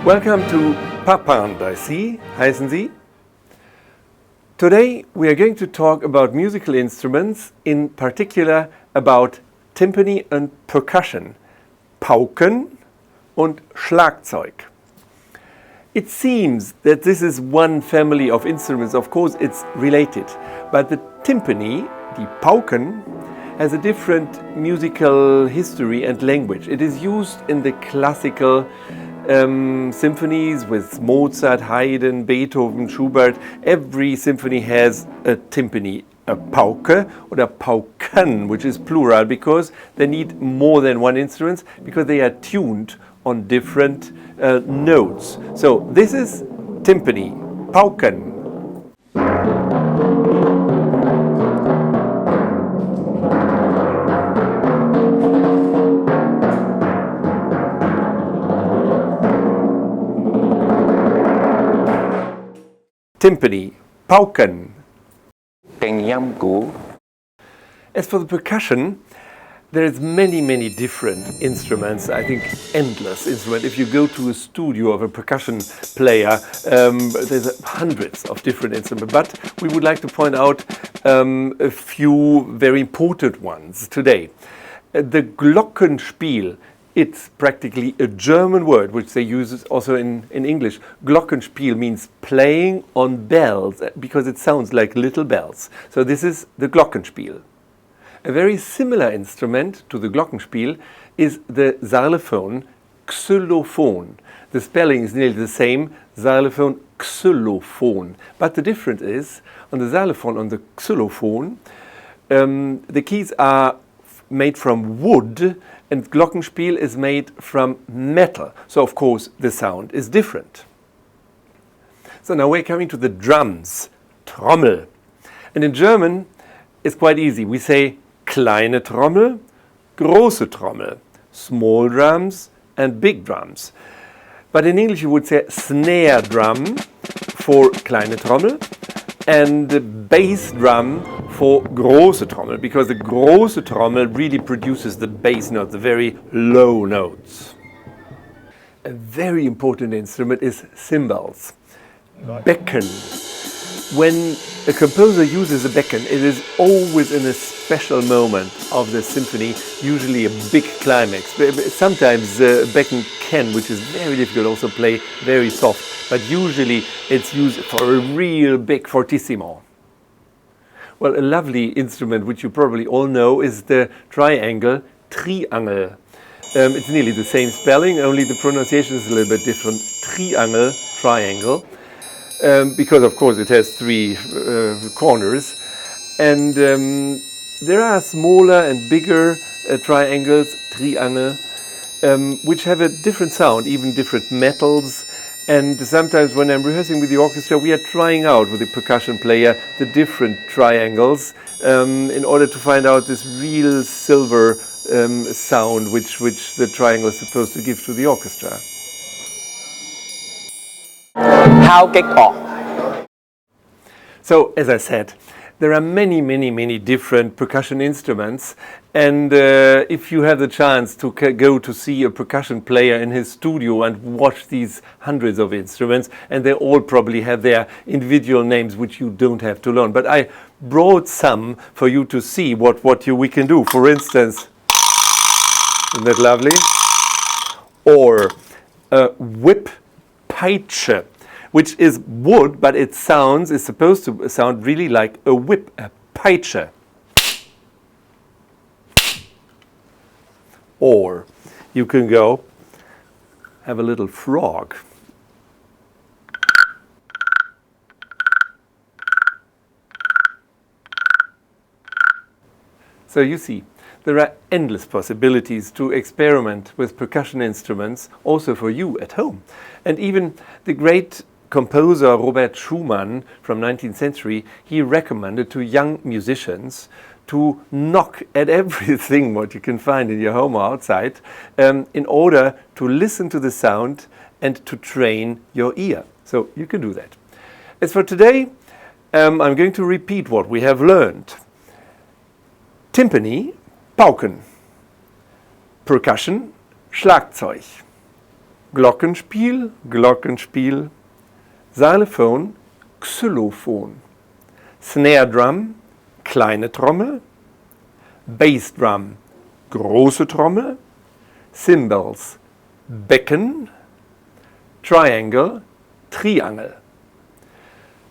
Welcome to Poppen Heißen Sie. Today we are going to talk about musical instruments, in particular about timpani and percussion, Pauken und Schlagzeug. It seems that this is one family of instruments. Of course it's related, but the timpani, the Pauken, has a different musical history and language. It is used in the classical symphonies with Mozart, Haydn, Beethoven, Schubert. Every symphony has a timpani, a Pauke or a Pauken, which is plural because they need more than one instrument because they are tuned on different notes. So this is timpani, Pauken. Timpani, Pauken. 定音鼓 As for the percussion, there is many different instruments. I think endless instruments. If you go to a studio of a percussion player, there's hundreds of different instruments. But we would like to point out a few very important ones today. The Glockenspiel. It's practically a German word, which they use also in English. Glockenspiel means playing on bells, because it sounds like little bells. So this is the Glockenspiel. A very similar instrument to the Glockenspiel is the xylophone, xylophone. The spelling is nearly the same, xylophone, xylophone. But the difference is, on the xylophone, on the xylophone, the keys are made from wood, and Glockenspiel is made from metal. So of course the sound is different. So now we're coming to the drums, Trommel. And in German it's quite easy. We say kleine Trommel, große Trommel, small drums and big drums. But in English you would say snare drum for kleine Trommel and bass drum for große Trommel, because the große Trommel really produces the bass note, the very low notes. A very important instrument is cymbals, Becken. When a composer uses a Becken, it is always in a special moment of the symphony, usually a big climax. Sometimes Becken can, which is very difficult, also play very soft, but usually it's used for a real big fortissimo. Well, a lovely instrument which you probably all know is the triangle, Triangel. It's nearly the same spelling, only the pronunciation is a little bit different. Triangel, triangle, because of course it has three corners. And there are smaller and bigger triangles, Triangel, which have a different sound, even different metals. And sometimes when I'm rehearsing with the orchestra, we are trying out with the percussion player the different triangles in order to find out this real silver sound which the triangle is supposed to give to the orchestra. 敲擊樂 So, as I said, there are many different percussion instruments, and if you have the chance to go to see a percussion player in his studio and watch these hundreds of instruments, and they all probably have their individual names which you don't have to learn. But I brought some for you to see what we can do. For instance, isn't that lovely? Or a whip Peitsche, which is wood, but it is supposed to sound really like a whip, a Peitsche. Or you can go have a little frog. So you see, there are endless possibilities to experiment with percussion instruments, also for you at home. And even the great composer Robert Schumann from 19th century, he recommended to young musicians to knock at everything what you can find in your home or outside in order to listen to the sound and to train your ear. So you can do that. As for today, I'm going to repeat what we have learned. Timpani, Pauken. Percussion, Schlagzeug. Glockenspiel, Glockenspiel, Xylophon, Xylophon, Snare Drum, kleine Trommel, Bass Drum, große Trommel, Cymbals, Becken, Triangle, Triangel.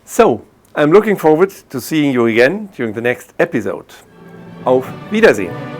So, I'm looking forward to seeing you again during the next episode. Auf Wiedersehen!